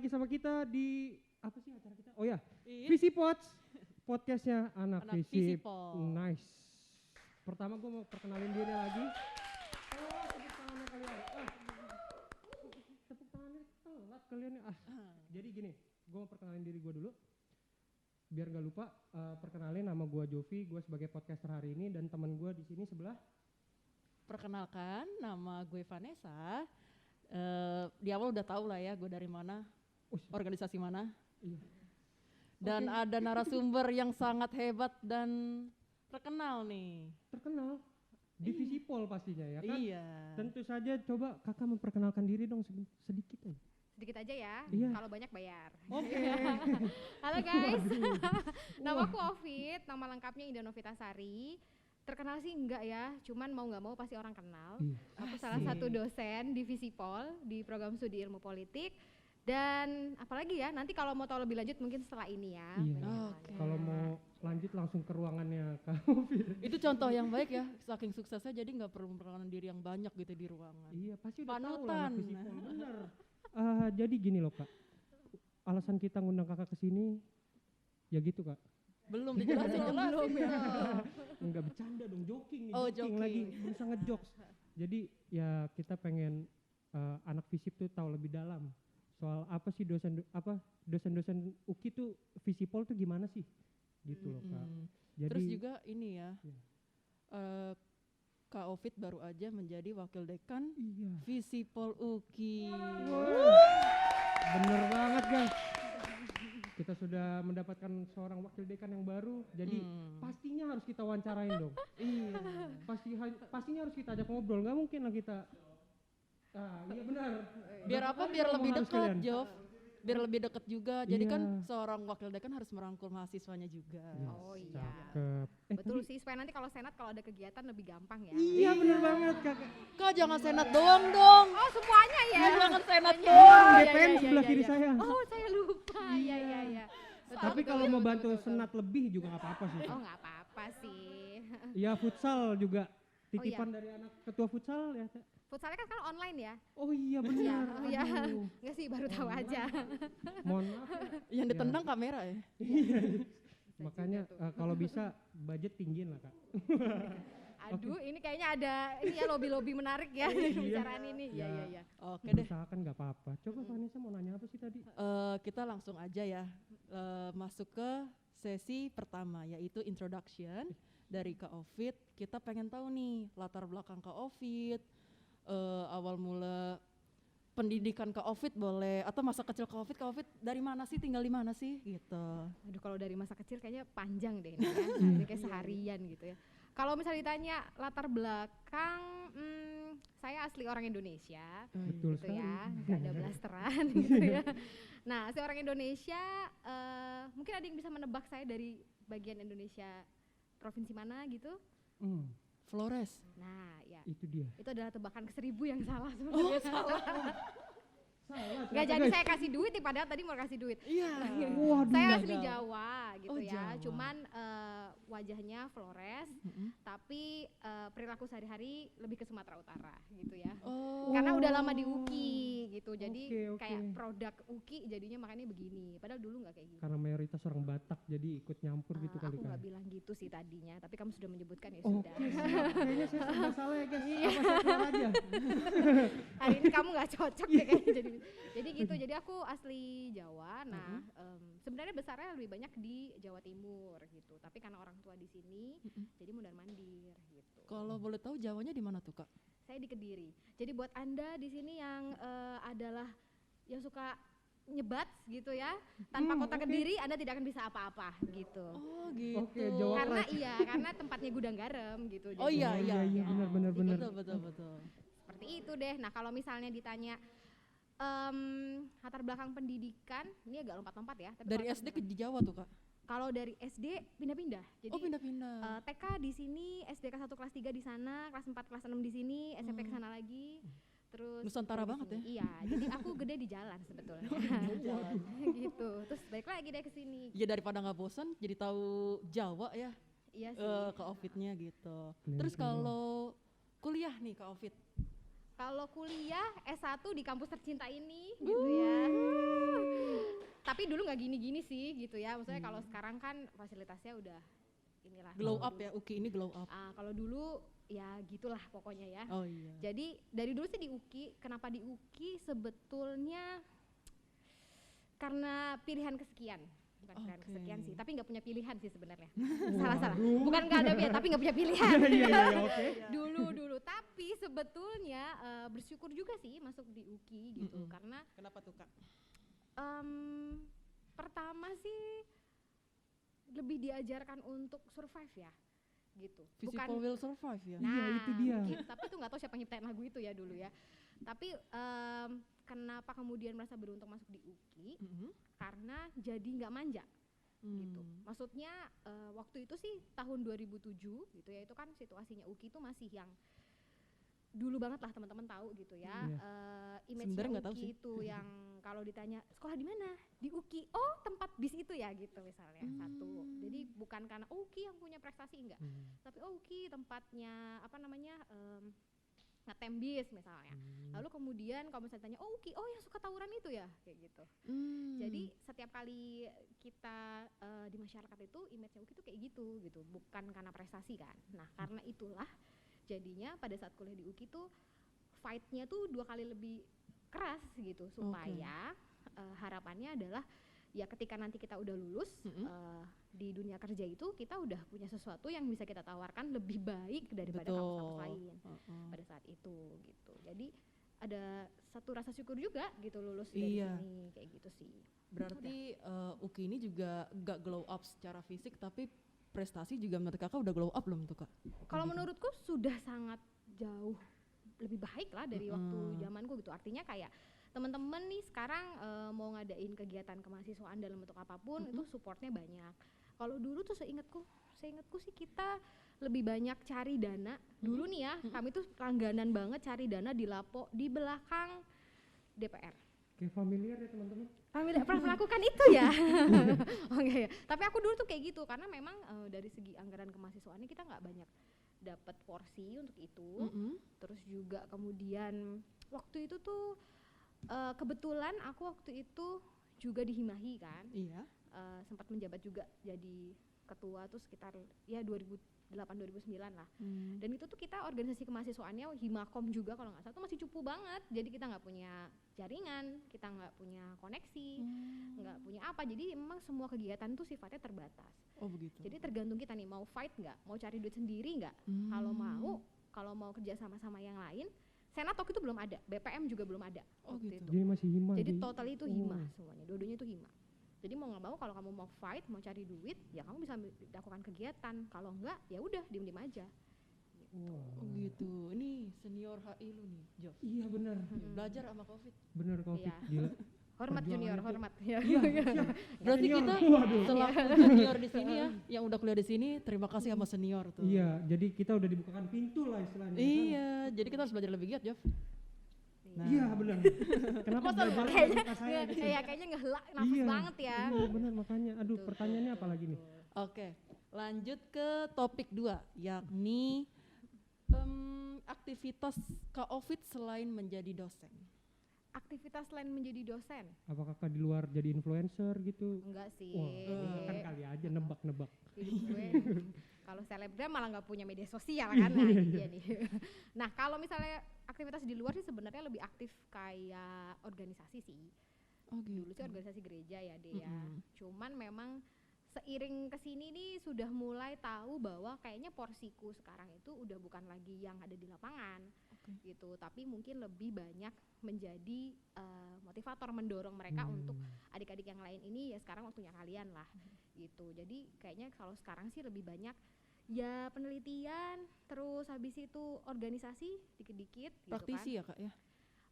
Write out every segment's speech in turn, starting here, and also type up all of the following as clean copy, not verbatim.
lagi sama kita di apa sih acara kita? Oh ya, Iya. Visi Pods, podcastnya anak Anak Visi. Visipol. Nice. Pertama gue mau perkenalin diri lagi. Oh, tepuk tangannya kalian. Tepuk tangannya telat kalian ya. Jadi gini, gue mau perkenalin diri gue dulu. Biar gak lupa, perkenalin nama gue Jovi, gue sebagai podcaster hari ini dan teman gue di sini sebelah. Perkenalkan, nama gue Vanessa. Di awal udah tahu lah ya gue dari mana, organisasi mana. Iya. Dan Oke. ada narasumber yang sangat hebat dan terkenal nih. Terkenal di Visipol pastinya ya kan? Iya. Tentu saja, coba kakak memperkenalkan diri dong sedikit aja. Sedikit aja ya, Iya. kalau banyak bayar. Oke. Halo guys, nama Wah. aku Ovid, nama lengkapnya Indah Novitasari. Terkenal sih enggak ya, cuman mau nggak mau pasti orang kenal. Iya. Aku salah Asik. satu dosen di Visipol, di program studi ilmu politik. Dan apalagi ya, nanti kalau mau tahu lebih lanjut mungkin setelah ini ya. Iya. Banyak Oke. hal. Kalau mau lanjut langsung ke ruangannya Kak Ovid. Itu contoh yang baik ya, saking suksesnya jadi nggak perlu memperkenalkan diri yang banyak gitu di ruangan. Iya, pasti udah tahu lah Panutan. anak Visipol. Bener. Jadi gini loh Kak, alasan kita ngundang kakak ke sini ya gitu Kak. Belum dijelasin, jelasin ya. Enggak bercanda dong, joking nih, Oh, joking lagi, joking. bisa ngejokes. Jadi ya kita pengen anak Visip tuh tahu lebih dalam soal apa sih dosen-dosen UKI tuh Visipol tuh gimana sih gitu loh Kak. Mm-mm. Jadi Terus juga ini ya, Iya. Kak Ovid baru aja menjadi wakil dekan iya. Visipol UKI. Bener banget guys. Kita sudah mendapatkan seorang wakil dekan yang baru, jadi pastinya harus kita wawancarain dong. Iya. Pastinya harus kita ajak ngobrol, nggak mungkin lah kita. Iya benar. Biar apa? Biar lebih dekat, Jov. Biar lebih dekat juga. Jadi kan Iya. seorang wakil dekan harus merangkul mahasiswanya juga. Oh iya. Cakep. Betul sih, supaya nanti kalau senat kalau ada kegiatan lebih gampang ya. Iya bener banget kakak. Kak jangan senat doang dong. Oh semuanya ya? Jangan senat Iya, doang. iya, DPM iya, sebelah iya, kiri iya. saya. Oh saya lupa, iya iya iya. Betul, Tapi betul, kalau betul, mau betul, bantu betul, betul. senat lebih juga nggak apa-apa sih. Oh nggak apa-apa sih. Iya futsal juga Oh, titipan dari anak ketua futsal ya. Teh. Futsalnya kan sekarang online ya? Oh iya Iya, benar. oh iya. Aduh, Enggak sih, baru tahu aja. mohon maaf ya. Yang ditendang kamera ya. Makanya juga tuh. kalau bisa budget tinggiin lah kak. Aduh, ini kayaknya ada ini ya lobby-lobby menarik ya di pembicaraan ini. Iya, Ya. iya, iya. Oke deh. Usahakan nggak apa-apa. Coba Vanessa mau nanya apa sih tadi? Kita langsung aja ya masuk ke sesi pertama yaitu introduction dari Kak Ovid. Kita pengen tahu nih latar belakang Kak Ovid, awal mula pendidikan Kak Ovid boleh atau masa kecil Kak Ovid dari mana sih, tinggal di mana sih gitu. Aduh, kalau dari masa kecil kayaknya panjang deh ini ya. Ini kayak seharian gitu ya. Kalau misalnya ditanya latar belakang, saya asli orang Indonesia. Betul Gitu sekali. ya, nggak ada blasteran gitu ya. Nah, saya orang Indonesia, mungkin ada yang bisa menebak saya dari bagian Indonesia provinsi mana gitu. Flores. Nah, ya Itu dia. itu adalah tebakan ke 1000 yang salah sebenarnya. Salah. Nggak jadi saya kasih duit nih, padahal tadi mau kasih duit. Iya. Waduh. Saya gagal. asli Jawa gitu Oh, ya, Jawa. cuman wajahnya Flores, tapi perilaku sehari-hari lebih ke Sumatera Utara gitu ya. Oh. Karena udah lama di UKI gitu, jadi Oke, oke. kayak produk UKI jadinya makanya begini. Padahal dulu nggak kayak gitu. Karena mayoritas orang Batak jadi ikut nyampur gitu kali Aku kan. nggak bilang gitu sih tadinya, tapi kamu sudah menyebutkan ya Oke, sudah. siap. Kayaknya saya serba salah ya guys. Iya. Apa saya keluar aja? Hari ini kamu nggak cocok deh kayaknya jadi gitu. Jadi aku asli Jawa. Nah, sebenarnya besarnya lebih banyak di Jawa Timur gitu. Tapi karena orang tua di sini, jadi mundar mandir gitu. Kalau boleh tahu Jawanya di mana tuh Kak? Saya di Kediri. Jadi buat Anda di sini yang adalah yang suka nyebat gitu ya, tanpa kota oke. Kediri Anda tidak akan bisa apa-apa gitu. Oh gitu. Oke, Jawa Karena karena tempatnya gudang garam gitu. Oh iya, Jadi, iya, iya, benar, benar, benar. Betul. seperti itu deh. Nah kalau misalnya ditanya latar belakang pendidikan, ini agak lompat-lompat ya. Tapi Dari kalau SD ke misalkan- di Jawa tuh Kak? Kalau dari SD pindah-pindah. Jadi Oh pindah-pindah. TK di sini, SD kelas 1 kelas 3 di sana, kelas 4 kelas 6 di sini, SMP ke sana lagi. Terus Nusantara di banget sini. Iya, jadi aku gede di jalan sebetulnya. gitu. Terus balik lagi deh ke sini. Ya daripada nggak bosan jadi tahu Jawa ya Iya sih. Kak Ovidnya gitu. Bener, Terus bener. kalau kuliah nih Kak Ovid, Kalau kuliah S1 di kampus tercinta ini gitu ya. Tapi dulu nggak gini-gini sih gitu ya. Maksudnya kalau sekarang kan fasilitasnya udah inilah. Glow Kalau up ya, UKI ini glow up. kalau dulu ya gitulah pokoknya ya. Oh iya. Jadi dari dulu sih di UKI, kenapa di UKI sebetulnya karena pilihan kesekian. Bukan pilihan Oke. kesekian sih, tapi nggak punya pilihan sih sebenarnya. Salah. Bukan nggak ada pilihan, tapi nggak punya pilihan. Iya, oke. Dulu. Tapi sebetulnya bersyukur juga sih masuk di UKI gitu, karena Kenapa tuh Kak? pertama sih lebih diajarkan untuk survive ya, gitu. Physical will survive ya? Iya, itu dia. Mungkin, tapi tuh nggak tahu siapa yang nyiptain lagu itu ya dulu ya. Tapi kenapa kemudian merasa beruntung masuk di UKI? Karena jadi nggak manja. Gitu. Maksudnya waktu itu sih tahun 2007 gitu ya, itu kan situasinya UKI itu masih yang dulu banget lah teman-teman tahu gitu ya. Image Sebenarnya nggak tahu UKI sih. itu yang kalau ditanya sekolah di mana? Di UKI. Oh, tempat bis itu ya gitu misalnya. Satu. Jadi bukan karena UKI yang punya prestasi enggak. Tapi UKI tempatnya apa namanya? Ngetem bis misalnya. Lalu kemudian kalau misalnya tanya, oh UKI, oh yang suka tawuran itu ya, kayak gitu. Jadi setiap kali kita di masyarakat itu image UKI itu kayak gitu, bukan karena prestasi kan. Nah karena itulah jadinya pada saat kuliah di UKI tuh fight-nya tuh 2 kali lebih keras gitu, supaya harapannya adalah ya ketika nanti kita udah lulus di dunia kerja itu kita udah punya sesuatu yang bisa kita tawarkan lebih baik daripada kampus-kampus lain pada saat itu gitu. Jadi ada satu rasa syukur juga gitu lulus dari sini kayak gitu sih. Berarti UKI ini juga gak glow up secara fisik, tapi prestasi juga menurut kakak udah glow up belum tuh Kak? Kalau menurutku sudah sangat jauh lebih baik lah dari waktu zamanku gitu. Artinya kayak teman-teman nih sekarang mau ngadain kegiatan kemahasiswaan dalam bentuk apapun itu supportnya banyak. Kalau dulu tuh seingatku sih kita lebih banyak cari dana. Dulu nih ya, kami tuh langganan banget cari dana di Lapo di belakang DPR. Kayak familiar ya teman-teman. Kami tidak pernah melakukan itu ya. Oke ya. Tapi aku dulu tuh kayak gitu karena memang dari segi anggaran kemahasiswaannya kita nggak banyak dapat porsi untuk itu. Terus juga kemudian waktu itu tuh kebetulan aku waktu itu juga dihimahi kan. Iya. Sempat menjabat juga jadi ketua tuh sekitar ya 2008-2009 lah. Dan itu tuh kita organisasi kemahasiswaannya Himakom juga kalau nggak salah tuh masih cupu banget. Jadi kita nggak punya jaringan, kita nggak punya koneksi, nggak punya apa. Jadi memang semua kegiatan tuh sifatnya terbatas. Oh begitu. Jadi tergantung kita nih mau fight nggak, mau cari duit sendiri nggak. Kalau mau kerja sama-sama yang lain, Senatok itu belum ada, BPM juga belum ada waktu itu. Jadi masih hima. Jadi total itu hima semuanya, dua-duanya itu hima. Jadi mau nggak mau kalau kamu mau fight, mau cari duit, ya kamu bisa lakukan kegiatan. Kalau enggak, ya udah diem-diem aja. Oh gitu. Ini senior HI lu nih, Jof. Iya benar. Belajar sama COVID. Bener COVID, Iya. gila. Hormat junior, hormat. Ya. Iya, siap. Berarti Senior. kita Waduh. selaku junior di sini ya, yang udah kuliah di sini, terima kasih sama senior tuh. Iya, jadi kita udah dibukakan pintu lah istilahnya. Iya, jadi kita harus belajar lebih giat, Jof. Nah. Iya benar. Kenapa belajar Kayaknya muka saya gitu? kayaknya ngehelak nafas Iya, banget ya. Iya benar makanya. Aduh, pertanyaannya apa lagi nih? Oke, lanjut ke topik 2, yakni aktivitas Kak Ovid selain menjadi dosen. Aktivitas lain menjadi dosen? Apakah kakak di luar jadi influencer gitu? Enggak sih. Wah, kan kali aja nebak-nebak. Hidup gue kalau selebgram malah nggak punya media sosial kan. Nah, iya nih. Nah, kalau misalnya aktivitas di luar sih sebenarnya lebih aktif kayak organisasi sih. Oh Dulu sih organisasi gereja ya Dea. Cuman memang seiring kesini nih sudah mulai tahu bahwa kayaknya porsiku sekarang itu udah bukan lagi yang ada di lapangan gitu, tapi mungkin lebih banyak menjadi motivator, mendorong mereka untuk adik-adik yang lain ini ya sekarang waktunya kalian lah gitu. Jadi kayaknya kalau sekarang sih lebih banyak ya penelitian, terus habis itu organisasi dikit-dikit praktisi gitu kan. ya Kak ya?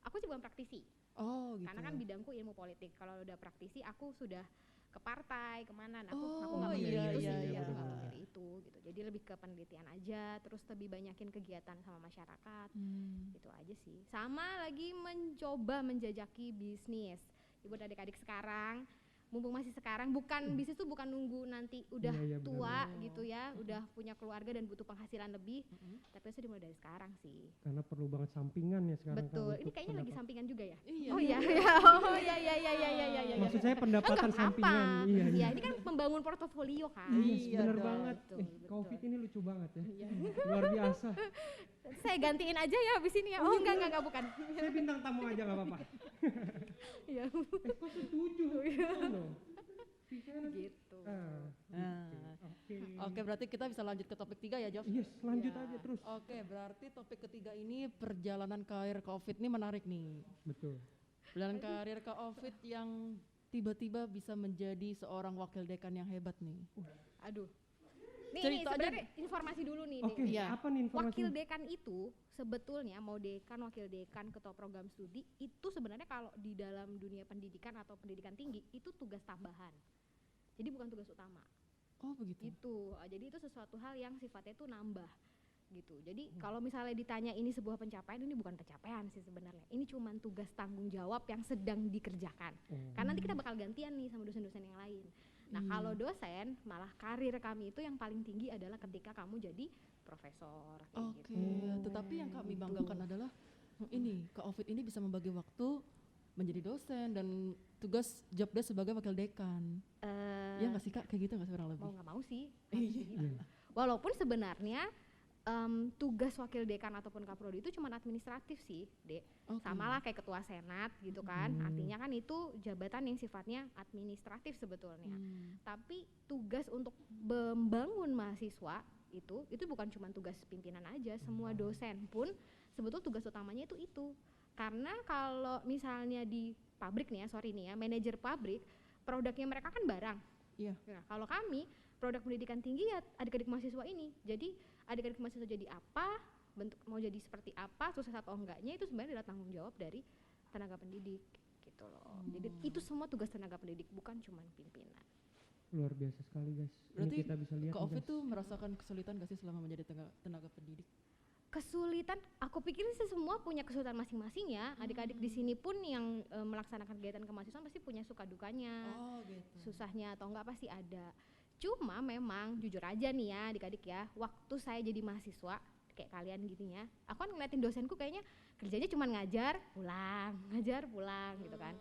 Aku sih bukan praktisi. Oh gitu. Karena kan bidangku ilmu politik. Kalau udah praktisi aku sudah ke partai kemana, nah, aku Oh, nggak memilih iya, itu iya, sih, iya, aku nggak benar. memilih itu gitu. Jadi lebih ke penelitian aja, terus lebih banyakin kegiatan sama masyarakat, itu aja sih. Sama lagi mencoba menjajaki bisnis. Buat adik-adik sekarang, mumpung masih sekarang, bukan bisnis tuh bukan nunggu nanti udah Iya, benar. tua Oh. gitu ya, udah punya keluarga dan butuh penghasilan lebih, tapi harusnya dimulai dari sekarang sih. Karena perlu banget sampingan ya sekarang. Kak, Betul, ini untuk kayaknya lagi pendapat- sampingan juga ya? Iya. Oh iya, oh iya. Maksud saya pendapatan Enggak sampingan. apa-apa. Iya, Iya, ini kan membangun portofolio kan. Yes, Iya bener dong. banget. Betul, betul. Covid ini lucu banget ya. Iya. Luar biasa. Saya gantiin aja ya abis ini ya. Oh enggak bukan. Saya bintang tamu aja nggak apa-apa. Iya. Kok setuju? Iya dong. Saya nanti- Gitu. Nah. Oke. Oke, berarti kita bisa lanjut ke topik 3 ya, Jof? Yes, lanjut Ya. aja terus. Oke, berarti topik ketiga ini perjalanan karir Covid ini menarik nih. Betul. Perjalanan karir Covid yang tiba-tiba bisa menjadi seorang wakil dekan yang hebat nih. Aduh. Nih Cerita aja. sebenarnya informasi dulu nih. Oke, Dek. Iya. apa nih informasi? Wakil dekan itu sebetulnya mau dekan, wakil dekan, ketua program studi itu sebenarnya kalau di dalam dunia pendidikan atau pendidikan tinggi itu tugas tambahan. Jadi bukan tugas utama. Oh, begitu. Itu. Jadi itu sesuatu hal yang sifatnya itu nambah gitu. Jadi kalau misalnya ditanya ini sebuah pencapaian, ini bukan pencapaian sih sebenarnya. Ini cuma tugas tanggung jawab yang sedang dikerjakan. Oh. Karena nanti kita bakal gantian nih sama dosen-dosen yang lain. Nah, kalau dosen malah karir kami itu yang paling tinggi adalah ketika kamu jadi profesor kayak Oke, gitu. tetapi yang kami Gitu. banggakan adalah ini, Covid ini bisa membagi waktu menjadi dosen dan tugas job desk sebagai wakil dekan. Eh, Ya nggak sih Kak, kayak gitu nggak sih kurang lebih? mau nggak mau sih. Iya. Walaupun sebenarnya tugas wakil dekan ataupun kaprodi itu cuma administratif sih, Dek. Oke. Sama lah kayak ketua senat gitu kan. Artinya kan itu jabatan yang sifatnya administratif sebetulnya. Tapi tugas untuk membangun mahasiswa itu bukan cuma tugas pimpinan aja, semua dosen pun sebetulnya tugas utamanya itu. Karena kalau misalnya di pabrik nih ya, sorry nih ya, manajer pabrik, produknya mereka kan barang. Iya. Nah, kalau kami produk pendidikan tinggi ya adik-adik mahasiswa ini. Jadi adik-adik mahasiswa jadi apa, bentuk mau jadi seperti apa, sukses atau enggaknya itu sebenarnya adalah tanggung jawab dari tenaga pendidik gitu loh. Jadi itu semua tugas tenaga pendidik, bukan cuma pimpinan. Luar biasa sekali guys. Berarti Ini kita bisa lihat nih, Covid guys. tuh merasakan kesulitan gak sih selama menjadi tenaga pendidik? Kesulitan, aku pikir sih semua punya kesulitan masing-masing ya. Adik-adik di sini pun yang melaksanakan kegiatan kemahasiswaan pasti punya suka dukanya. Oh gitu. Susahnya atau enggak pasti ada. Cuma memang jujur aja nih ya adik-adik ya, waktu saya jadi mahasiswa kayak kalian gitu ya, aku kan ngeliatin dosenku kayaknya kerjanya cuma ngajar pulang gitu kan.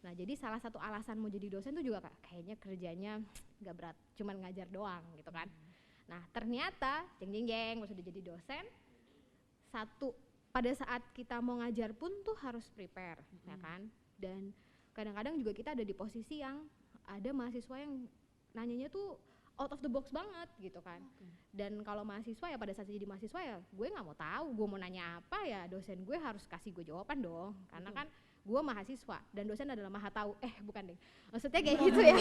Nah jadi salah satu alasan mau jadi dosen tuh juga kayaknya kerjanya nggak berat, cuma ngajar doang gitu kan. Nah ternyata jeng sudah jadi dosen, pada saat kita mau ngajar pun tuh harus prepare ya kan. Dan kadang-kadang juga kita ada di posisi yang ada mahasiswa yang nanyanya tuh out of the box banget gitu kan. Dan kalau mahasiswa ya pada saat jadi mahasiswa ya gue nggak mau tahu gue mau nanya apa, ya dosen gue harus kasih gue jawaban dong, karena kan gue mahasiswa dan dosen adalah maha tahu. Bukan deh, maksudnya kayak gitu ya.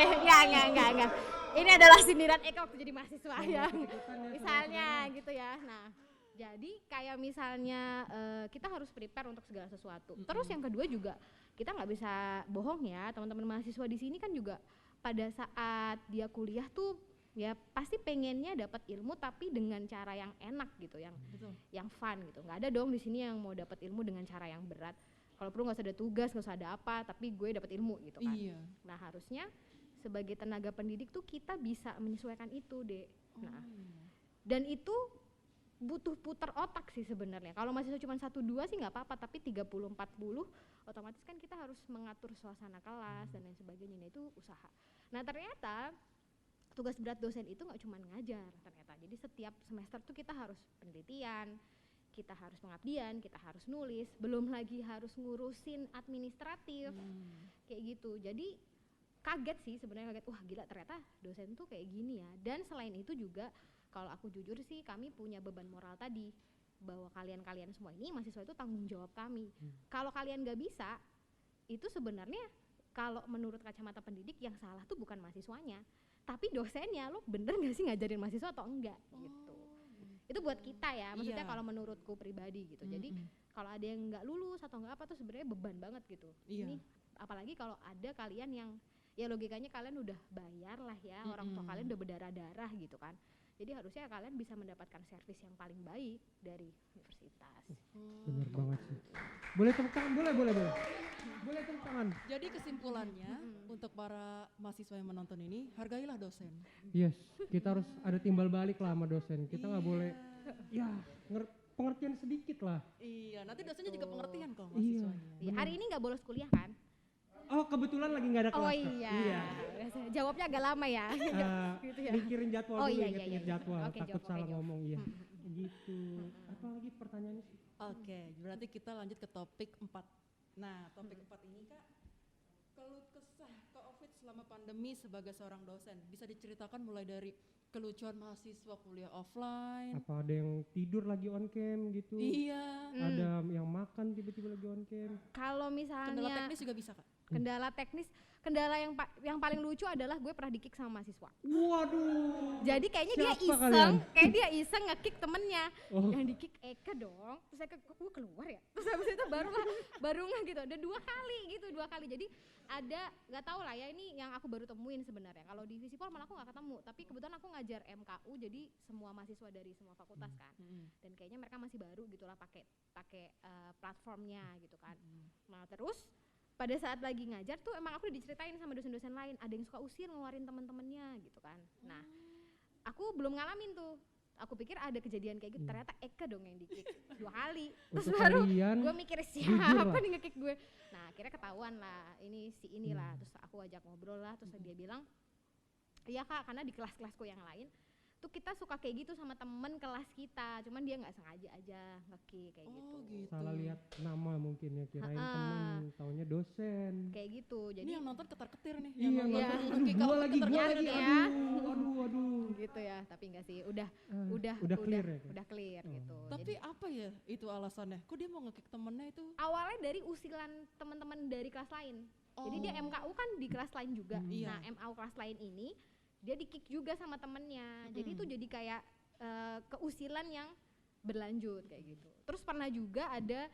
Enggak. Ini adalah sindiran Eka waktu jadi mahasiswa ya. Misalnya gitu ya. Nah jadi kayak misalnya kita harus prepare untuk segala sesuatu. Terus yang kedua juga kita nggak bisa bohong ya, teman-teman mahasiswa di sini kan juga pada saat dia kuliah tuh ya pasti pengennya dapat ilmu tapi dengan cara yang enak gitu, yang fun gitu. Nggak ada dong di sini yang mau dapat ilmu dengan cara yang berat. Kalau perlu nggak usah ada tugas, nggak usah ada apa, tapi gue dapat ilmu gitu kan. Iya. Nah harusnya sebagai tenaga pendidik tuh kita bisa menyesuaikan itu deh. Nah dan itu butuh putar otak sih sebenarnya. Kalau mahasiswa cuma 1-2 sih nggak apa-apa, tapi 30-40 otomatis kan kita harus mengatur suasana kelas dan lain sebagainya. Nah itu usaha. Nah ternyata tugas berat dosen itu nggak cuma ngajar ternyata. Jadi setiap semester tuh kita harus penelitian, kita harus pengabdian, kita harus nulis, belum lagi harus ngurusin administratif kayak gitu. Jadi kaget sih sebenarnya, kaget, wah gila ternyata dosen tuh kayak gini ya. Dan selain itu juga kalau aku jujur sih kami punya beban moral tadi, bahwa kalian semua ini mahasiswa itu tanggung jawab kami. Kalau kalian gak bisa, itu sebenarnya kalau menurut kacamata pendidik yang salah tuh bukan mahasiswanya, tapi dosennya. Lo bener gak sih ngajarin mahasiswa atau enggak gitu. Itu buat kita ya, maksudnya kalau menurutku pribadi gitu. Jadi kalau ada yang nggak lulus atau nggak apa tuh sebenarnya beban banget gitu. Ini apalagi kalau ada kalian yang ya logikanya kalian udah bayar lah ya, orang tua kalian udah berdarah-darah gitu kan. Jadi harusnya kalian bisa mendapatkan servis yang paling baik dari universitas. Bener banget sih. Boleh tepuk tangan, boleh. Boleh tepuk tangan. Jadi kesimpulannya untuk para mahasiswa yang menonton ini, hargailah dosen. Yes, kita harus ada timbal balik lah sama dosen. Kita nggak boleh, ya pengertian sedikit lah. Iya, nanti dosennya juga pengertian kok Iya. mahasiswanya. Iya, hari ini nggak bolos kuliah kan? Oh kebetulan lagi nggak ada kelas. Oh Kak. iya. Jawabnya agak lama ya. Gitu ya. Mikirin jadwal Oh, dulu, iya, inget-inget iya. jadwal. Oke, Takut jawab, salah oke, jawab. ngomong, iya. Gitu. Apa lagi pertanyaannya sih? Oke, berarti kita lanjut ke topik 4. Nah, topik 4 ini Kak, keluh kesah Kak Ovid selama pandemi sebagai seorang dosen. Bisa diceritakan mulai dari kelucuan mahasiswa kuliah offline. Apa ada yang tidur lagi on cam gitu? Iya. Ada yang makan tiba-tiba lagi on cam? Kalau Kendala misalnya teknis juga bisa Kak. kendala teknis, kendala yang paling lucu adalah gue pernah di-kick sama mahasiswa. Waduh. Jadi kayaknya dia Siapa iseng, kalian? kayak dia iseng nge-kick temennya. Oh. Yang di-kick Eka dong. Terus Eka, kok gue keluar ya? Terus habis itu baru nggak gitu. Ada 2 kali gitu, 2 kali. Jadi ada, nggak tahu lah ya, ini yang aku baru temuin sebenarnya. Kalau di Visipol malah aku nggak ketemu. Tapi kebetulan aku ngajar MKU, jadi semua mahasiswa dari semua fakultas kan. Dan kayaknya mereka masih baru gitulah pakai platformnya gitu kan. Nah terus pada saat lagi ngajar tuh emang aku diceritain sama dosen-dosen lain, ada yang suka usir ngeluarin teman-temannya gitu kan. Nah aku belum ngalamin tuh, aku pikir ada kejadian kayak gitu, ternyata Eka dong yang di-kick 2 kali. Terus Untuk baru kalian, gue mikir jujur siapa lah. nih nge-kick gue. Nah akhirnya ketahuan lah, ini si inilah. Terus aku ajak ngobrol lah, terus dia bilang, iya Kak, karena di kelas-kelasku yang lain tuh kita suka kayak gitu sama temen kelas kita, cuman dia nggak sengaja aja nge-kick kayak gitu. gitu. salah lihat nama mungkin ya, kirain Ha-ha. temen, taunya dosen. Kayak gitu. Ini Jadi yang nonton ketar-ketir nih. Iya, yang iya. nonton aduh, nge-kick gua Kak Ovid lagi, ketar-ketir. ya. aduh. gitu ya, tapi enggak sih, udah Udah clear ya, Kak? udah clear Oh. gitu. Tapi Jadi, apa ya itu alasannya? Kok dia mau nge-kick temennya itu? awalnya dari usilan teman-teman dari kelas lain. Jadi dia Oh. MKU kan di kelas lain juga. Iya. Nah, MAU kelas lain ini dia di-kick juga sama temennya. Jadi itu jadi kayak keusilan yang berlanjut kayak gitu. Terus pernah juga ada,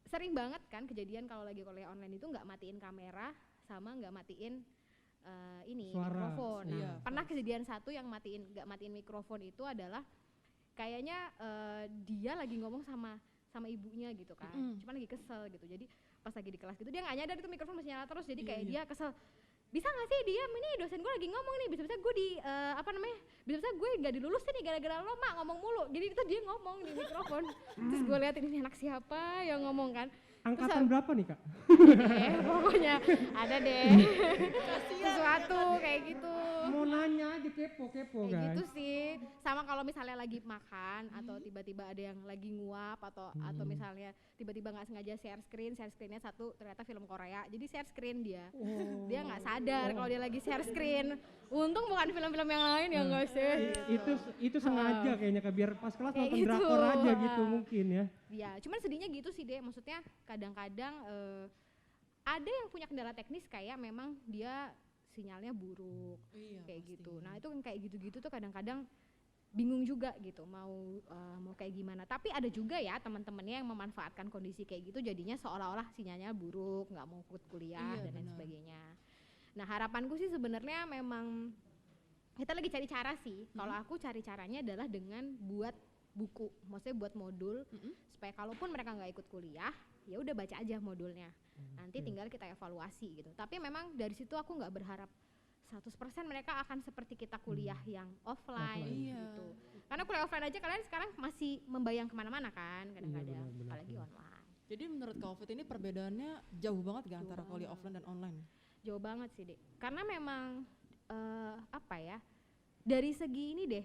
sering banget kan kejadian kalau lagi kuliah online itu nggak matiin kamera sama nggak matiin Suara. mikrofon. Nah, Iya, pernah kejadian satu yang nggak matiin mikrofon itu adalah kayaknya dia lagi ngomong sama ibunya gitu kan. Cuma lagi kesel gitu. Jadi pas lagi di kelas gitu dia nggak nyadar itu mikrofon masih nyala terus. Jadi kayak dia kesel. Bisa nggak sih diam, ini dosen gue lagi ngomong nih, bisa-bisa gue bisa-bisa gue nggak dilulusin nih gara-gara lo mak ngomong mulu. Jadi itu dia ngomong di mikrofon. Terus gue liatin ini anak siapa yang ngomong kan. Angkatan berapa nih Kak? Pokoknya ada deh sesuatu kayak gitu. Mau nanya aja, kepo Kayak guys. gitu sih. Sama kalau misalnya lagi makan atau tiba-tiba ada yang lagi nguap atau misalnya tiba-tiba nggak sengaja share screen-nya satu ternyata film Korea. Jadi share screen dia. Dia nggak sadar kalau dia lagi share screen. Untung bukan film-film yang lain yang nggak sih. Itu sengaja kayaknya Kak, biar pas kelas Kayak nonton gitu. drakor aja gitu mungkin ya. Ya, cuman sedihnya gitu sih deh. Maksudnya kadang-kadang ada yang punya kendala teknis kayak memang dia sinyalnya buruk Iya, kayak pasti. gitu. Nah itu kan kayak gitu-gitu tuh kadang-kadang bingung juga gitu mau kayak gimana. Tapi ada juga ya teman-temannya yang memanfaatkan kondisi kayak gitu jadinya seolah-olah sinyalnya buruk, nggak mau ikut kuliah Iya, dan lain benar. sebagainya. Nah harapanku sih sebenarnya memang kita lagi cari cara sih. Kalau aku cari caranya adalah dengan buat buku, maksudnya buat modul supaya kalaupun mereka nggak ikut kuliah ya udah baca aja modulnya. Nanti tinggal kita evaluasi gitu. Tapi memang dari situ aku nggak berharap 100% mereka akan seperti kita kuliah yang offline Iya. gitu. Karena kuliah offline aja kalian sekarang masih membayang kemana-mana kan kadang-kadang, benar, apalagi benar. online. Jadi menurut Kak Ovid ini perbedaannya jauh banget gak antara Jauh kuliah banget. offline dan online? Jauh banget sih Dek. Karena memang apa ya, dari segi ini deh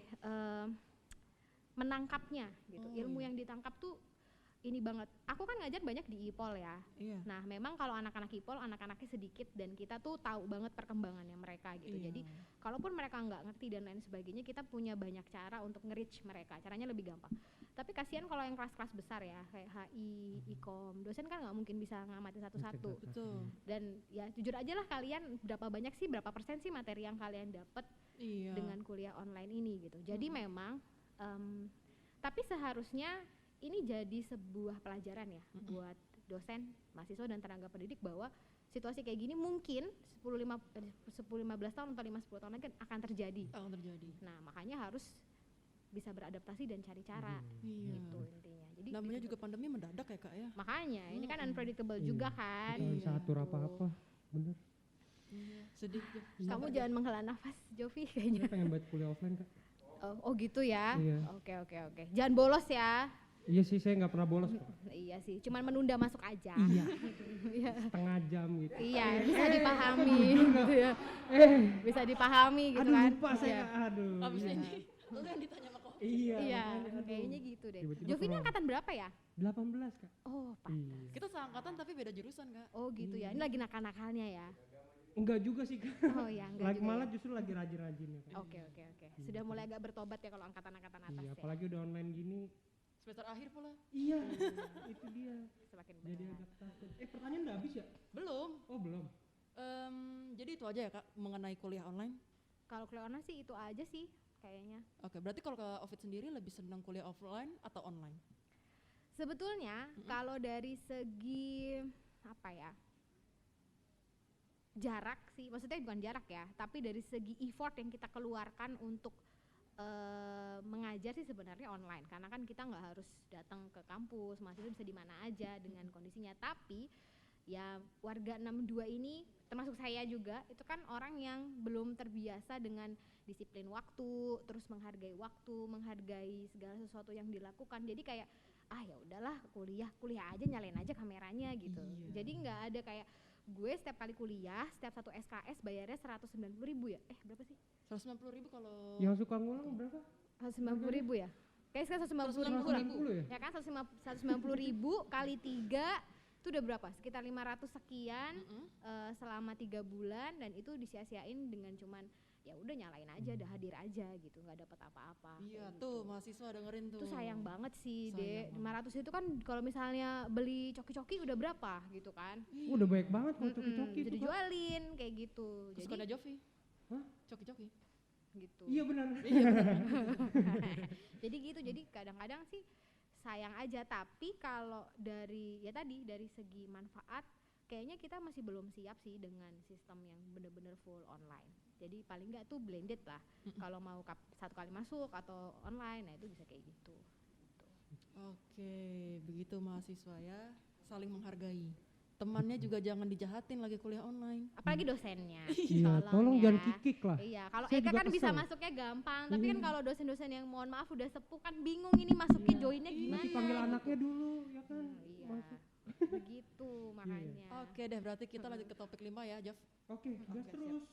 menangkapnya gitu. Oh, Ilmu iya. yang ditangkap tuh ini banget. Aku kan ngajar banyak di IPOL ya. Iya. Nah, memang kalau anak-anak IPOL anak-anaknya sedikit dan kita tuh tahu banget perkembangannya mereka gitu. Iya. Jadi, kalaupun mereka nggak ngerti dan lain sebagainya, kita punya banyak cara untuk nge-reach mereka. Caranya lebih gampang. Tapi kasihan kalau yang kelas-kelas besar ya, kayak HI, IKOM, dosen kan nggak mungkin bisa ngamatin satu-satu. Betul. Dan ya jujur aja lah kalian berapa persen sih materi yang kalian dapat Iya. dengan kuliah online ini gitu. Jadi memang tapi seharusnya ini jadi sebuah pelajaran ya buat dosen, mahasiswa dan tenaga pendidik bahwa situasi kayak gini mungkin 10-15 tahun atau 5-10 tahun lagi akan terjadi. Akan terjadi. Nah, makanya harus bisa beradaptasi dan cari cara Iya. gitu intinya. Jadi Namanya juga pandemi mendadak ya Kak ya. Makanya ini kan unpredictable Iya. juga kan. Nggak bisa atur Gitu. apa-apa, bener. Iya. Sedih. Jof. Kamu Sabar, jangan menghela nafas, Jovi kayaknya. Saya pengen banget kuliah offline Kak. Oh gitu ya. Iya. Oke. Jangan bolos ya. Iya sih, saya nggak pernah bolos kok. Iya sih, cuman menunda masuk aja. Iya, Iya. setengah jam gitu. Iya, bisa dipahami gitu ya. Bisa dipahami gitu Aduh kan. lupa saya, Iya. aduh. Abis Iya. ini lu yang ditanya sama kok. Iya. Iya, makanya, aduh. kayaknya gitu deh. Tiba-tiba Jovi ini keluar. angkatan berapa ya? 18 Kak. Oh, Pak. Iya. Kita seangkatan tapi beda jurusan Kak. Oh gitu ya. Ini lagi nakal-nakalnya ya. Enggak juga sih Kak. Oh ya, enggak Lagi juga. malah Ya. justru lagi rajin-rajinnya Kak. Oke. Sudah mulai agak bertobat ya kalau angkatan-angkatan atas Iya, ya. apalagi udah online gini. Semester akhir pula. Iya, itu dia. Semakin Jadi berat. agak takut. Pertanyaan udah habis ya? Belum. Oh belum. Jadi itu aja ya Kak mengenai kuliah online. Kalau kuliah online sih itu aja sih kayaknya. Oke, berarti kalau Kak Ovid sendiri lebih senang kuliah offline atau online? Sebetulnya kalau dari segi apa ya? Jarak sih, maksudnya bukan jarak ya, tapi dari segi effort yang kita keluarkan untuk mengajar sih sebenarnya online, karena kan kita nggak harus datang ke kampus, mahasiswa bisa di mana aja dengan kondisinya. Tapi ya warga 62 ini termasuk saya juga itu kan orang yang belum terbiasa dengan disiplin waktu, terus menghargai waktu, menghargai segala sesuatu yang dilakukan. Jadi kayak ya udahlah kuliah aja, nyalain aja kameranya gitu. Iya. Jadi nggak ada kayak gue setiap kali kuliah, setiap satu SKS bayarnya 190.000 ya? Berapa sih? 190.000 kalau Yang suka ngulang berapa? 190.000 ya? Kayaknya sekarang 190.000 lah. 190.000. ya? Ya kan 190.000 kali 3 itu udah berapa? Sekitar 500 sekian selama 3 bulan, dan itu disia-siain dengan cuman ya udah nyalain aja, udah hadir aja gitu, nggak dapat apa-apa. Iya kayak tuh gitu. mahasiswa dengerin tuh. Itu sayang banget sih, Sayang Dek. banget. 500 itu kan kalau misalnya beli coki-coki udah berapa gitu kan? Udah baik banget kalau coki-coki Jadi itu Kak. jualin kayak gitu. Terus Jadi ada Jovi. Hah? Coki-coki. gitu. Iya benar. Jadi gitu, jadi kadang-kadang sih sayang aja, tapi kalau dari ya tadi dari segi manfaat kayaknya kita masih belum siap sih dengan sistem yang bener-bener full online. Jadi paling nggak tuh blended lah. Kalau mau satu kali masuk atau online, nah itu bisa kayak gitu. Oke, begitu mahasiswa ya, saling menghargai. Temannya juga jangan dijahatin lagi kuliah online. Apalagi dosennya. Iya, tolong ya. jangan kikik lah. Iya, kalau Saya Eka juga kan bisa kesel. masuknya gampang, tapi Iya. kan kalau dosen-dosen yang mohon maaf udah sepuh kan bingung ini masuknya Iya. joinnya gimana. Masih panggil gitu. anaknya dulu, ya kan? Iya, Masuk. begitu makanya. Oke deh, berarti kita lanjut ke topik 5 ya, Jof. Oke, gas Oke, terus.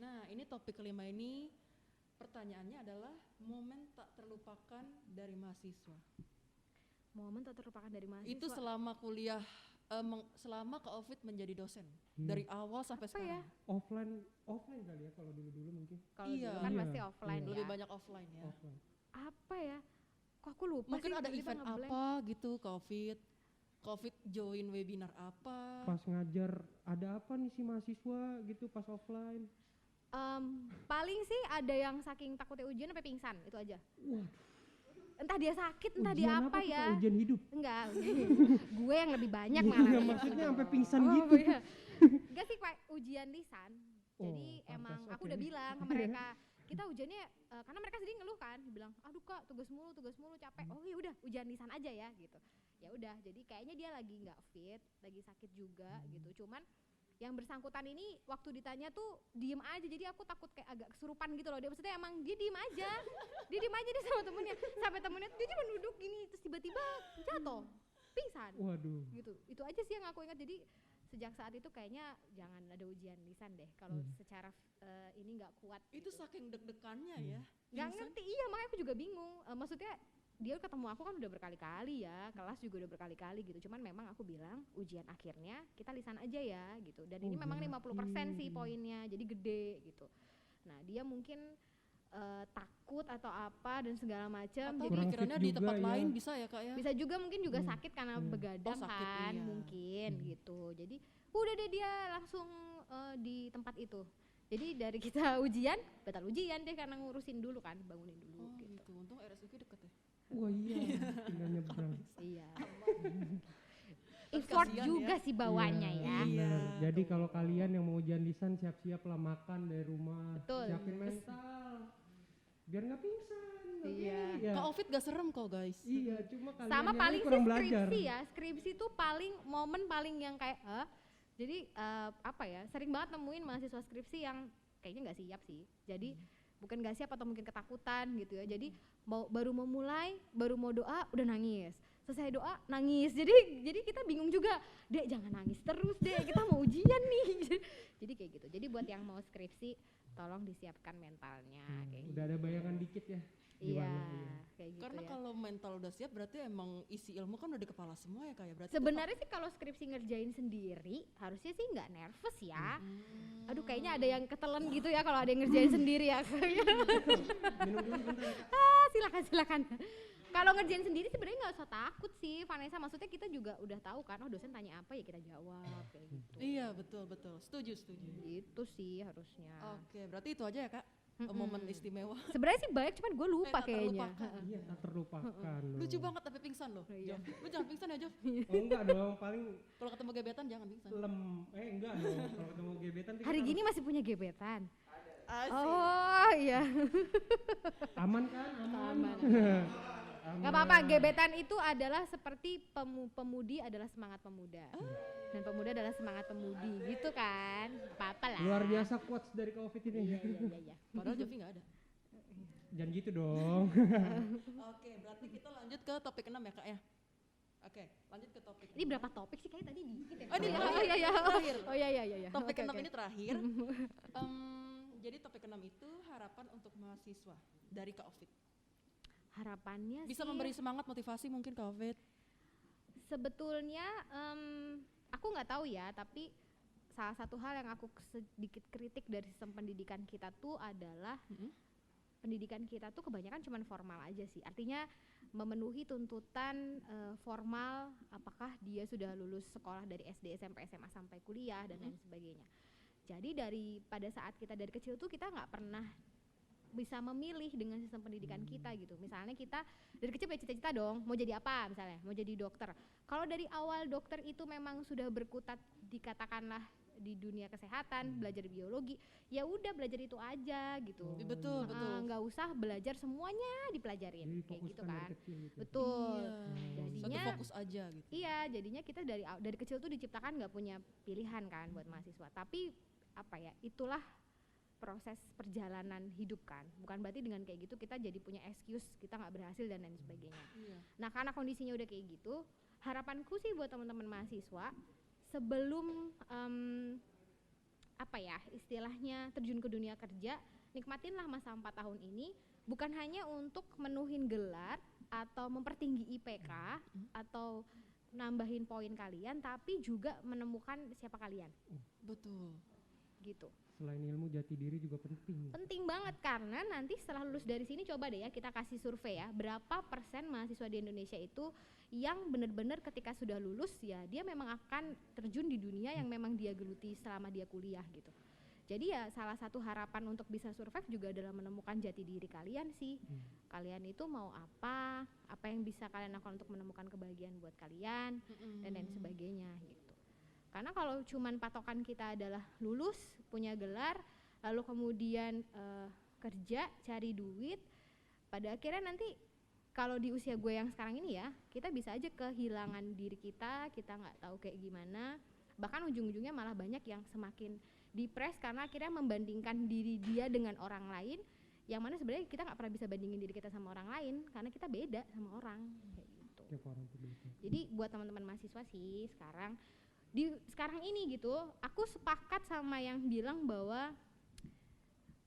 Nah, ini topik kelima ini pertanyaannya adalah momen tak terlupakan dari mahasiswa. Momen tak terlupakan dari mahasiswa. Itu selama kuliah, selama Kak Ovid menjadi dosen, Iya. dari awal sampai Apa sekarang. ya? Offline kali ya kalau dulu mungkin. Kalau Iya. dulu kan Iya, pasti offline iya. ya. Lebih banyak offline ya. Offline. Apa ya? Kok aku lupa Mungkin sih, ada tiba-tiba event ngeblank. apa gitu Kak Ovid. Kak Ovid join webinar apa. Pas ngajar ada apa nih si mahasiswa gitu pas offline. Paling sih ada yang saking takutnya ujian sampai pingsan, itu aja. Wah, Entah dia sakit, entah dia ujian apa tuh, ya. Kak? Ujian hidup. Enggak, gue yang lebih banyak Iya, malah. maksudnya sampai pingsan Oh, gitu. iya. Enggak sih Pak, ujian lisan. Jadi Oh, emang pantas, aku oke. udah bilang ke mereka, kita ujiannya karena mereka sendiri ngeluh kan, bilang, "Aduh Kak, tugas mulu capek." Oh ya udah, ujian lisan aja ya gitu. Ya udah, jadi kayaknya dia lagi nggak fit, lagi sakit juga gitu. Cuman yang bersangkutan ini waktu ditanya tuh diem aja, jadi aku takut kayak agak kesurupan gitu loh. Dia maksudnya emang dia diem aja, dia sama temennya, sampai temennya tuh dia cuma duduk gini terus tiba-tiba jatuh, pingsan Waduh. gitu. Itu aja sih yang aku ingat. Jadi sejak saat itu kayaknya jangan ada ujian lisan deh kalau secara ini nggak kuat. Itu saking deg-degannya ya. Nggak Pingsan. ngerti, iya makanya aku juga bingung. Maksudnya dia ketemu aku kan udah berkali-kali ya, kelas juga udah berkali-kali gitu. Cuman memang aku bilang ujian akhirnya kita lisan aja ya gitu. Dan ini memang 50% sih poinnya, jadi gede gitu. Nah dia mungkin takut atau apa dan segala macam. Atau Jadi Kurang pikirannya fit di juga tempat ya. lain bisa ya Kak ya. bisa juga mungkin juga sakit karena begadang Oh, sakit, kan iya. mungkin gitu. Jadi udah deh dia langsung di tempat itu. Jadi dari kita ujian, batal ujian deh karena ngurusin dulu kan, bangunin dulu Oh gitu. gitu, untung RSUK deket ya. Wah iya, tinggal nyebrang. Iya. Tapi Effort kasihan juga ya. sih bawahnya ya. Iya. benar. Jadi tuh. kalau kalian yang mau ujian lisan siap-siap lah makan dari rumah. Betul. Siapin mental. Biar nggak pingsan. Iya. Iya. Covid gak serem kok guys. Iya, cuma kalian Sama yang paling kurang sih belajar. skripsi ya, skripsi tuh paling momen paling yang kayak jadi apa ya, sering banget nemuin mahasiswa skripsi yang kayaknya nggak siap sih. Jadi bukan nggak siap atau mungkin ketakutan gitu ya. Jadi baru mau mulai, baru mau doa udah nangis. Selesai doa nangis. Jadi kita bingung juga, Dek jangan nangis terus Dek, kita mau ujian nih. Jadi kayak gitu. Jadi buat yang mau skripsi tolong disiapkan mentalnya kayak Udah ada bayangan dikit ya. Iya, gimana, iya. kayak gitu Karena ya. kalau mental udah siap berarti emang isi ilmu kan udah di kepala semua ya kayak berarti. Sebenarnya sih kalau skripsi ngerjain sendiri harusnya sih nggak nervous ya. Hmm. Aduh kayaknya ada yang ketelen gitu ya kalau ada yang ngerjain sendiri ya. Minum dulu bentar. Silakan. Kalau ngerjain sendiri sebenarnya nggak usah takut sih Vanessa. Maksudnya kita juga udah tahu kan, oh dosen tanya apa ya kita jawab kayak gitu. Iya betul. Setuju. Gitu sih harusnya. Oke, berarti itu aja ya kak. Momen istimewa. Sebenarnya sih banyak, cuman gue lupa tak kayaknya. terlupakan. Iya, tak terlupakan. loh. Lucu banget tapi pingsan loh. Iya. Jov. Lu jangan pingsan ya Jov. Oh enggak dong, paling Kalau ketemu gebetan jangan pingsan. enggak dong. Kalau ketemu gebetan tuh Hari kita gini masih punya gebetan. Asik. Oh iya. aman kan? Aman. Aman. Gak apa-apa, gebetan itu adalah seperti pemudi adalah semangat pemuda. Dan pemuda adalah semangat pemudi, gitu kan? Apa-apa lah. Luar biasa quotes dari Covid ini. Iya. Padahal Jovi nggak ada. Jangan gitu dong. Oke, berarti kita lanjut ke topik 6 ya kak ya. Oke, lanjut ke topik. Ini berapa topik sih? Kayaknya tadi dikit ya. Oh, ini oh terakhir. iya. Terakhir. Oh iya. Topik Oke, ke-6 oke. ini terakhir. Jadi topik ke-6 itu harapan untuk mahasiswa dari Kak Ovid. Harapannya Bisa sih memberi semangat motivasi mungkin Kak Ovid. sebetulnya aku nggak tahu ya, tapi salah satu hal yang aku sedikit kritik dari sistem pendidikan kita tuh adalah pendidikan kita tuh kebanyakan cuman formal aja sih. Artinya memenuhi tuntutan formal, apakah dia sudah lulus sekolah dari SD, SMP, SMA sampai kuliah dan lain sebagainya. Jadi pada saat kita dari kecil tuh kita nggak pernah bisa memilih dengan sistem pendidikan kita gitu. Misalnya kita dari kecil punya cita-cita dong, mau jadi apa misalnya, mau jadi dokter. Kalau dari awal dokter itu memang sudah berkutat dikatakanlah di dunia kesehatan, belajar biologi, ya udah belajar itu aja gitu. Betul. Nggak usah belajar semuanya dipelajarin Jadi kayak gitu fokuskan kan. dari kecil gitu. Betul. Satu Jadinya fokus aja gitu. iya, jadinya kita dari kecil tuh diciptakan nggak punya pilihan kan buat mahasiswa. Tapi apa ya, itulah proses perjalanan hidup kan. Bukan berarti dengan kayak gitu kita jadi punya excuse kita nggak berhasil dan lain sebagainya. Iya. Nah karena kondisinya udah kayak gitu, harapanku sih buat teman-teman mahasiswa sebelum apa ya istilahnya terjun ke dunia kerja, nikmatinlah masa 4 tahun ini bukan hanya untuk menuhin gelar atau mempertinggi IPK atau nambahin poin kalian, tapi juga menemukan siapa kalian Betul. gitu. Selain ilmu jati diri juga penting. Penting banget karena nanti setelah lulus dari sini coba deh ya kita kasih survei ya, berapa persen mahasiswa di Indonesia itu yang benar-benar ketika sudah lulus ya dia memang akan terjun di dunia yang memang dia geluti selama dia kuliah gitu. Jadi ya salah satu harapan untuk bisa survive juga adalah menemukan jati diri kalian sih. Kalian itu mau apa yang bisa kalian lakukan untuk menemukan kebahagiaan buat kalian dan lain sebagainya gitu. Karena kalau cuman patokan kita adalah lulus, punya gelar, lalu kemudian kerja, cari duit, pada akhirnya nanti kalau di usia gue yang sekarang ini ya, kita bisa aja kehilangan diri kita nggak tahu kayak gimana, bahkan ujung-ujungnya malah banyak yang semakin depres karena akhirnya membandingkan diri dia dengan orang lain, yang mana sebenarnya kita nggak pernah bisa bandingin diri kita sama orang lain, karena kita beda sama orang, kayak gitu. Tiap orang tuh beda. Jadi buat teman-teman mahasiswa sih sekarang ini gitu, aku sepakat sama yang bilang bahwa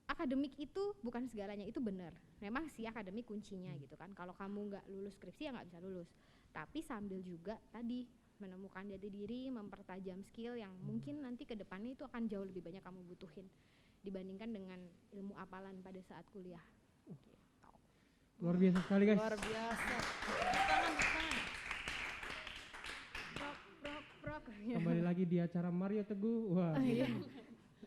akademik itu bukan segalanya, itu benar. Memang sih akademik kuncinya gitu kan. Kalau kamu nggak lulus skripsi ya nggak bisa lulus. Tapi sambil juga tadi menemukan jati diri, mempertajam skill yang mungkin nanti ke depannya itu akan jauh lebih banyak kamu butuhin dibandingkan dengan ilmu apalan pada saat kuliah. Gitu. Luar biasa sekali guys. Luar biasa. Tangan. Prok. Kembali lagi di acara Mario Teguh. Wah. Iya.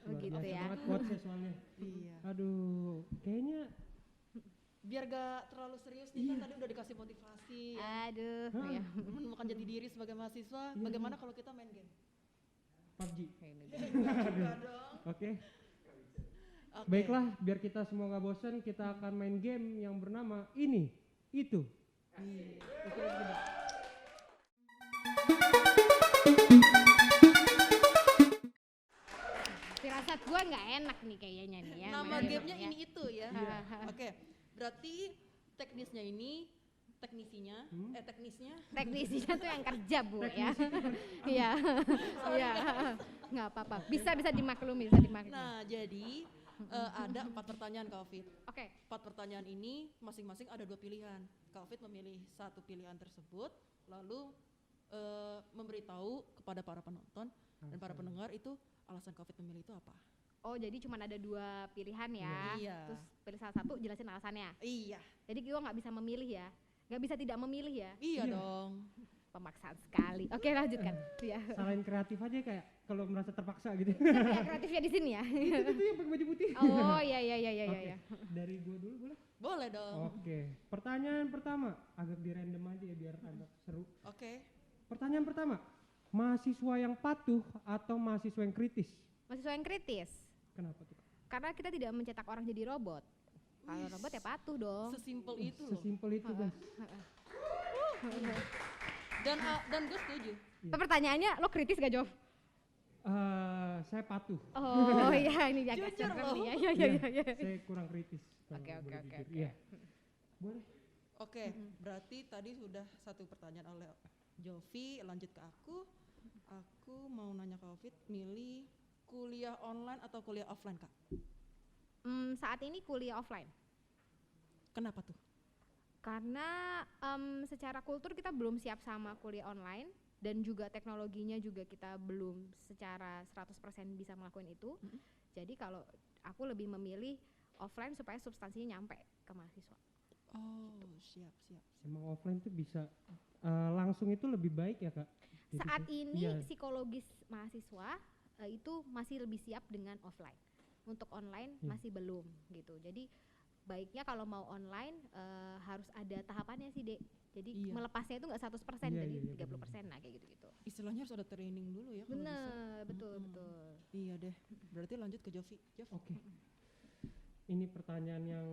Luar gitu biasa ya. banget quotesnya soalnya. Iya. Aduh, kayaknya Biar gak terlalu serius nih kan tadi udah dikasih motivasi ya. Aduh, Hah? ya. Menemukan jati diri sebagai mahasiswa. Bagaimana kalau kita main game? PUBG. Enggak juga dong. Oke. Oke. Baiklah, biar kita semua nggak bosan, kita akan main game yang bernama ini, itu. Firasat gue nggak enak nih kayaknya nih ya. Nama main gamenya ya. ini itu ya. Iya. Oke, berarti teknisnya ini, teknisnya, Teknisinya tuh yang kerja bu ya. Iya, iya. Nggak apa-apa. Bisa dimaklumi, bisa dimaklumi. Nah jadi ada 4 pertanyaan Kak Ovid. Oke. 4 pertanyaan ini masing-masing ada 2 pilihan. Kak Ovid memilih satu pilihan tersebut, lalu memberitahu kepada para penonton dan para pendengar itu alasan Kak Ovid memilih itu apa. Oh jadi cuma ada 2 pilihan ya. Iya. Terus pilih salah satu, jelasin alasannya. Iya. Jadi gue nggak bisa memilih ya. Nggak bisa tidak memilih ya. Iya dong. Pemaksaan sekali. Oke lanjutkan. Iya. Salahin kreatif aja kayak kalau merasa terpaksa gitu. Siapa ya kreatifnya di sini ya? Itu yang pakai baju putih. Oh iya. Oke, dari gua dulu boleh? Boleh dong. Oke, pertanyaan pertama agak di random aja ya biar agak seru. Oke. Pertanyaan pertama, mahasiswa yang patuh atau mahasiswa yang kritis? Mahasiswa yang kritis. Kenapa tuh? Karena kita tidak mencetak orang jadi robot. Kalau robot ya patuh dong. Sesimpel itu loh. Sesimpel itu guys. Dan gue setuju. Pertanyaannya lo kritis gak Jov? Saya patuh. Oh iya ini agak Jujur serem loh. nih ya. Iya. Saya kurang kritis. kalau Oke. boleh jujur. Iya. Boleh. Oke, berarti tadi sudah satu pertanyaan oleh Jovi, lanjut ke aku. Aku mau nanya ke Ovid, milih kuliah online atau kuliah offline Kak? Saat ini kuliah offline. Kenapa tuh? Karena secara kultur kita belum siap sama kuliah online dan juga teknologinya juga kita belum secara 100% bisa melakukan itu. Jadi kalau aku lebih memilih offline supaya substansinya nyampe ke mahasiswa. Oh, siap. Emang offline tuh bisa langsung itu lebih baik ya Kak? Jadi Saat tuh, ini iya. psikologis mahasiswa itu masih lebih siap dengan offline. Untuk online masih belum gitu. Jadi baiknya kalau mau online harus ada tahapannya sih Dek. Jadi melepasnya itu nggak 100% jadi 30%, nah kayak gitu-gitu. Istilahnya harus ada training dulu ya kalau bisa. Bener, betul. Iya deh, berarti lanjut ke Jovi. Oke. Ini pertanyaan yang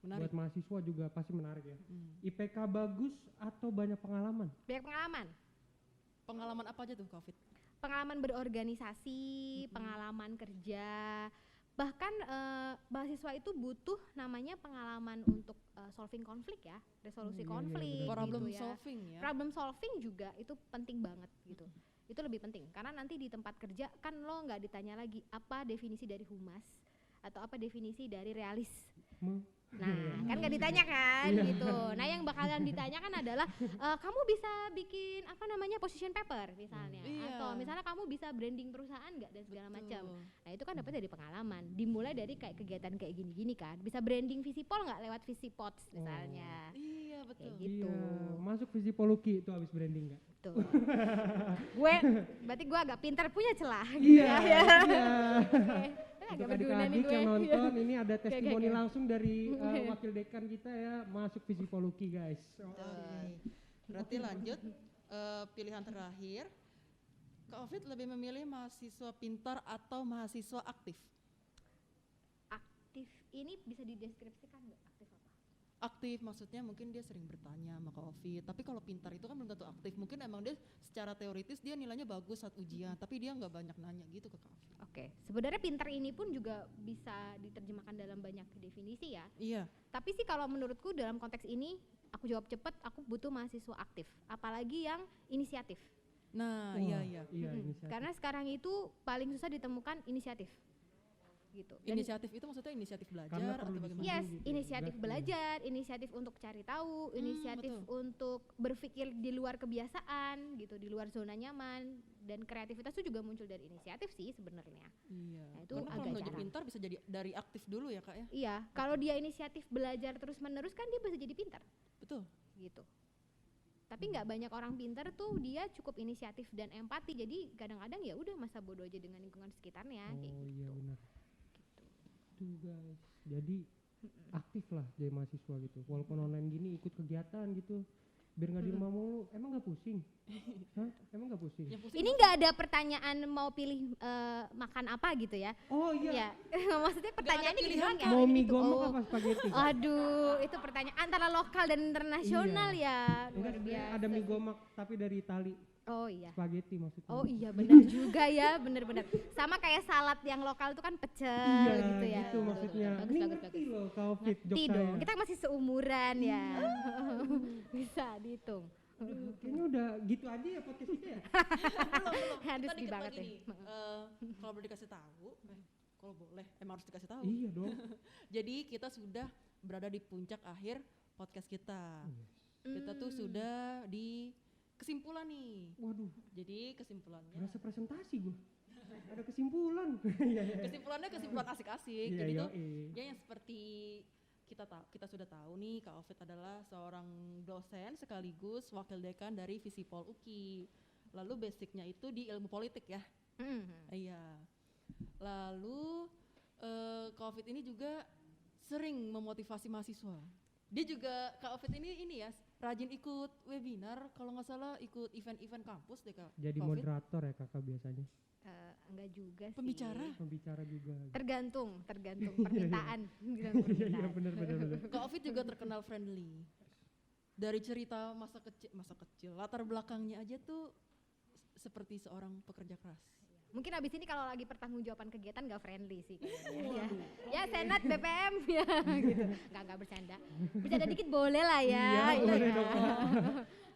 Menarik. buat mahasiswa juga pasti menarik ya. IPK bagus atau banyak pengalaman? Banyak pengalaman. Pengalaman apa aja tuh Covid? Pengalaman berorganisasi, pengalaman kerja, bahkan mahasiswa itu butuh namanya pengalaman untuk solving konflik ya, resolusi konflik, Problem gitu ya. solving ya. Problem solving juga itu penting banget gitu. Itu lebih penting karena nanti di tempat kerja kan lo nggak ditanya lagi apa definisi dari humas atau apa definisi dari realis. Nah, kan nggak ditanya kan gitu. Nah, yang bakalan ditanya kan adalah kamu bisa bikin apa namanya position paper misalnya, atau misalnya kamu bisa branding perusahaan nggak dan segala macam. Nah, itu kan dapat dari pengalaman. Dimulai dari kayak kegiatan kayak gini-gini kan. Bisa branding Visipol nggak lewat Visipods misalnya. Iya betul. Kayak gitu. Iya, masuk Visipoluki itu habis branding nggak? Tuh. Berarti gue agak pintar punya celah. Iya. Agak Untuk berguna nih adik-adik gue. yang nonton ini ada testimoni oke. langsung dari wakil dekan kita ya masuk Visipoluki guys. Berarti lanjut pilihan terakhir. Kak Ovid lebih memilih mahasiswa pintar atau mahasiswa aktif? Aktif ini bisa dideskripsikan nggak aktif apa? Aktif maksudnya mungkin dia sering bertanya sama Kak Ovid. Tapi kalau pintar itu kan belum tentu aktif. Mungkin emang dia secara teoritis dia nilainya bagus saat ujian, tapi dia nggak banyak nanya gitu ke Kak Ovid. Oke, sebenarnya pintar ini pun juga bisa diterjemahkan dalam banyak definisi ya. Iya. Tapi sih kalau menurutku dalam konteks ini, aku jawab cepat, aku butuh mahasiswa aktif. Apalagi yang inisiatif. Nah, Wah, iya. inisiatif. Karena sekarang itu paling susah ditemukan inisiatif. Gitu. Dan Inisiatif itu maksudnya inisiatif belajar Karena atau perlu bagaimana? yes, gitu ya, inisiatif berarti. belajar, inisiatif untuk cari tahu, inisiatif untuk berpikir di luar kebiasaan gitu, di luar zona nyaman, dan kreativitas itu juga muncul dari inisiatif sih sebenarnya. Iya. Nah, itu Karena kalau agak menuju jarang. pintar bisa jadi dari aktif dulu ya Kak ya? Iya, kalau dia inisiatif belajar terus menerus kan dia bisa jadi pintar Betul. gitu. Tapi nggak banyak orang pintar tuh dia cukup inisiatif dan empati, jadi kadang-kadang ya udah masa bodoh aja dengan lingkungan sekitarnya kayak Oh gitu. iya benar. Tuh guys, jadi aktif lah jadi mahasiswa gitu. Walaupun online gini ikut kegiatan gitu. biar nggak di rumah mulu. Emang nggak pusing? Hah? Emang nggak pusing? Yang pusing Ini nggak ada pertanyaan mau pilih makan apa gitu ya? Oh iya. Ya. Maksudnya pertanyaannya gitu pilihan doang ya? Mau Ini mie gitu. gomak Oh. apa spaghetti? Aduh, itu pertanyaan antara lokal dan internasional ya. Enggak, Luar sebenarnya biasa. ada mie gomak tapi dari Itali. Oh iya. Spaghetti maksudnya. Oh iya benar juga ya, benar-benar. Sama kayak salad yang lokal itu kan pecel Iya, gitu ya. gitu maksudnya. Bagus, Ini bagus, ngerti bagus. loh Covid jok Ngerti saya. dong, kita masih seumuran ya. Bisa dihitung. Aduh, kayaknya udah gitu aja ya podcast kita ya. belum. Aduh, Kita sedih dikit banget lagi ya. nih. Kalau boleh dikasih tahu, kalau boleh, emang harus dikasih tahu. Iya dong. Jadi kita sudah berada di puncak akhir podcast kita. Kita tuh sudah di kesimpulan nih. Waduh, Jadi kesimpulannya, berasa presentasi gua. Ada kesimpulan. Iya, iya. kesimpulannya kesimpulan asik-asik. Iya, Jadi iya, tuh iya. ya yang seperti kita sudah tahu nih, Kak Ovid adalah seorang dosen sekaligus wakil dekan dari Visipol UKI. Lalu basicnya itu di ilmu politik ya. Iya. Lalu Kak Ovid ini juga sering memotivasi mahasiswa. Dia juga Kak Ovid ini ya rajin ikut webinar, kalau nggak salah ikut event-event kampus deh Kak. Jadi Kak Ovid. moderator ya kakak biasanya. Enggak juga sih. Pembicara. Pembicara juga. Tergantung permintaan. Tergantung Iya, iya permintaan. benar. Kak Ovid juga terkenal friendly. Dari cerita masa kecil, latar belakangnya aja tuh seperti seorang pekerja keras. Mungkin abis ini kalau lagi pertanggungjawaban kegiatan gak friendly sih kayaknya. Ya Senat BPM ya gitu. Enggak bercanda. Bercanda dikit boleh lah ya. Iya, boleh dong, Kak.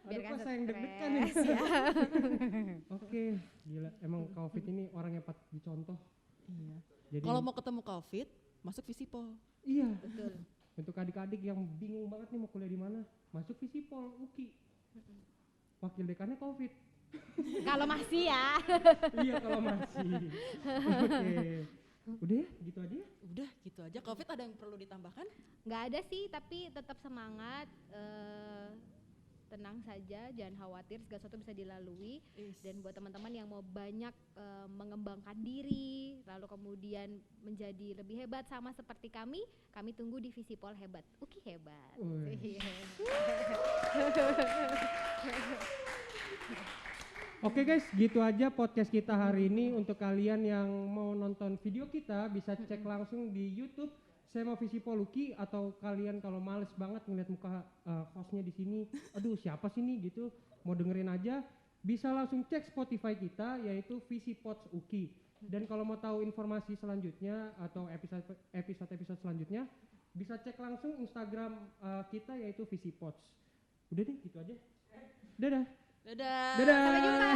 Biar Aduh, kan kok saya yang deg-degan nih. stres, ya. Oke, gila. Emang Covid ini orang yang patut dicontoh. Iya. Jadi Kalau mau ketemu Kak Ovid, masuk Visipol. iya. Betul. Untuk adik-adik yang bingung banget nih mau kuliah di mana, masuk Visipol UKI. Wakil dekannya Covid. Kalau masih ya. Iya kalau masih. Oke. Udah ya, gitu aja ya. Udah gitu aja. Kak Ovid ada yang perlu ditambahkan? Nggak ada sih, tapi tetap semangat. Tenang saja, jangan khawatir, segala sesuatu bisa dilalui. Dan buat teman-teman yang mau banyak mengembangkan diri, lalu kemudian menjadi lebih hebat sama seperti kami tunggu di Visipol hebat. UKI hebat. Wih. Iya. Oke guys, gitu aja podcast kita hari ini. Untuk kalian yang mau nonton video kita bisa cek langsung di YouTube Sema Visipol UKI, atau kalian kalau males banget ngeliat muka hostnya di sini, aduh siapa sih nih gitu, mau dengerin aja, bisa langsung cek Spotify kita yaitu Visipods UKI. Dan kalau mau tahu informasi selanjutnya atau episode selanjutnya, bisa cek langsung Instagram kita yaitu Visipods. Udah deh, gitu aja. Dadah. Dadah. Dadah. Sampai jumpa.